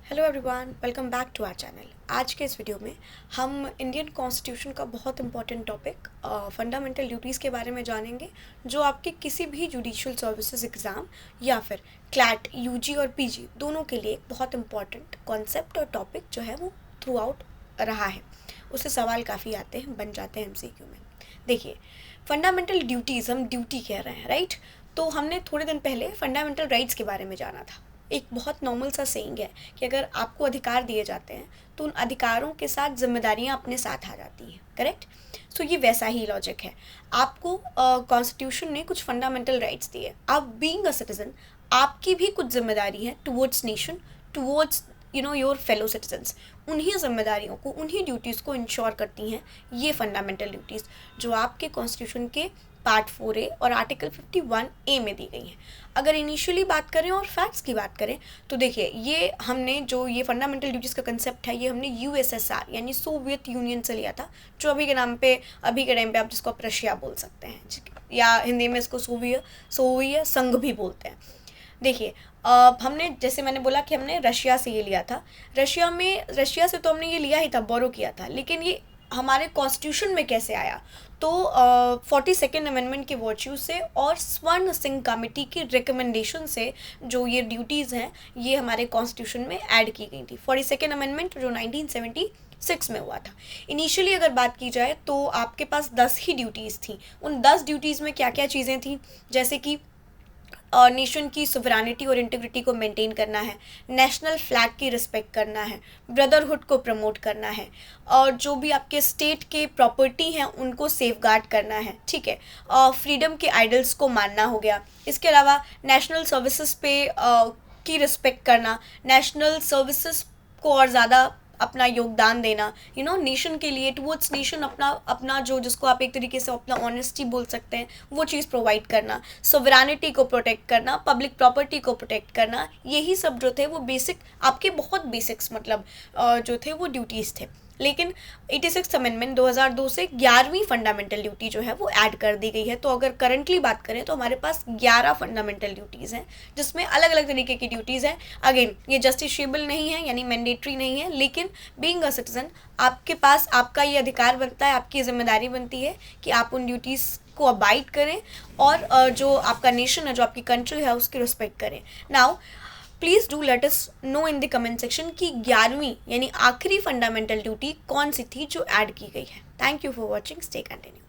Hello everyone, welcome back to our channel. आज के इस वीडियो में हम इंडियन कॉन्स्टिट्यूशन का बहुत इंपॉर्टेंट टॉपिक फंडामेंटल ड्यूटीज़ के बारे में जानेंगे, जो आपके किसी भी जुडिशियल सर्विसेज एग्ज़ाम या फिर क्लैट यूजी और पीजी दोनों के लिए एक बहुत इंपॉर्टेंट कॉन्सेप्ट और टॉपिक जो है वो थ्रू आउट रहा है। उससे सवाल काफ़ी आते हैं, बन जाते हैं एमसीक्यू में। देखिए, फंडामेंटल ड्यूटीज़ हम ड्यूटी कह रहे हैं, राइट? तो हमने थोड़े दिन पहले फंडामेंटल राइट्स के बारे में जाना था। एक बहुत नॉर्मल सा सेइंग है कि अगर आपको अधिकार दिए जाते हैं तो उन अधिकारों के साथ जिम्मेदारियां अपने साथ आ जाती हैं, करेक्ट? सो ये वैसा ही लॉजिक है। आपको कॉन्स्टिट्यूशन ने कुछ फंडामेंटल राइट्स दिए। आप बीइंग अ सिटीजन, आपकी भी कुछ जिम्मेदारी है towards nation, towards your fellow citizens. उन्हीं जिम्मेदारियों को, उन्हीं ड्यूटीज़ को इंश्योर करती हैं ये फंडामेंटल ड्यूटीज़, जो आपके कॉन्स्टिट्यूशन के पार्ट 4A और आर्टिकल 51A में दी गई हैं। अगर इनिशियली बात करें और फैक्ट्स की बात करें तो देखिए, ये हमने जो ये फंडामेंटल ड्यूटीज़ का कंसेप्ट है, ये हमने यूएसएसआर यानी सोवियत यूनियन से लिया था, जो अभी के टाइम पे आप जिसको आप रशिया बोल सकते हैं, या हिंदी में इसको सोवियत संघ भी बोलते हैं। देखिए, हमने, जैसे मैंने बोला कि हमने रशिया से ये लिया था। रशिया से तो हमने ये लिया ही था, बोरो किया था, लेकिन ये हमारे कॉन्स्टिट्यूशन में कैसे आया? तो 42nd अमेंडमेंट के वर्च्यू से और स्वर्ण सिंह कमेटी की रिकमेंडेशन से जो ये ड्यूटीज़ हैं, ये हमारे कॉन्स्टिट्यूशन में ऐड की गई थी। 42nd अमेंडमेंट जो 1976 में हुआ था। इनिशियली अगर बात की जाए तो आपके पास 10 ही ड्यूटीज़ थी। उन 10 ड्यूटीज़ में क्या क्या चीज़ें थी? जैसे कि नेशन की सुवरानिटी और इंटीग्रिटी को मेंटेन करना है, नेशनल फ्लैग की रिस्पेक्ट करना है, ब्रदरहुड को प्रमोट करना है, और जो भी आपके स्टेट के प्रॉपर्टी हैं उनको सेफगार्ड करना है, ठीक है? फ्रीडम के आइडल्स को मानना हो गया। इसके अलावा नेशनल सर्विसेज पे की रिस्पेक्ट करना, नेशनल सर्विसेज को और ज़्यादा अपना योगदान देना, नेशन के लिए, टुवर्ड्स नेशन अपना अपना जो, जिसको आप एक तरीके से अपना ऑनेस्टी बोल सकते हैं, वो चीज़ प्रोवाइड करना, सोवरानिटी को प्रोटेक्ट करना, पब्लिक प्रॉपर्टी को प्रोटेक्ट करना, यही सब जो थे वो बेसिक, आपके बहुत बेसिक्स मतलब जो थे वो ड्यूटीज़ थे। लेकिन 86 अमेंडमेंट 2002 से 11वीं फंडामेंटल ड्यूटी जो है वो ऐड कर दी गई है। तो अगर करंटली बात करें तो हमारे पास 11 फंडामेंटल ड्यूटीज़ हैं, जिसमें अलग अलग तरीके की ड्यूटीज़ हैं। अगेन, ये जस्टिशिएबल नहीं है, यानी मैंडेटरी नहीं है, लेकिन बीइंग अ सिटीजन आपके पास आपका ये अधिकार बनता है, आपकी जिम्मेदारी बनती है कि आप उन ड्यूटीज़ को अबाइड करें और जो आपका नेशन है, जो आपकी कंट्री है, उसकी रिस्पेक्ट करें। Now please do let us know in the comment section कि 11वीं यानी आखिरी फंडामेंटल ड्यूटी कौन सी थी जो ऐड की गई है। Thank you for watching, stay continue.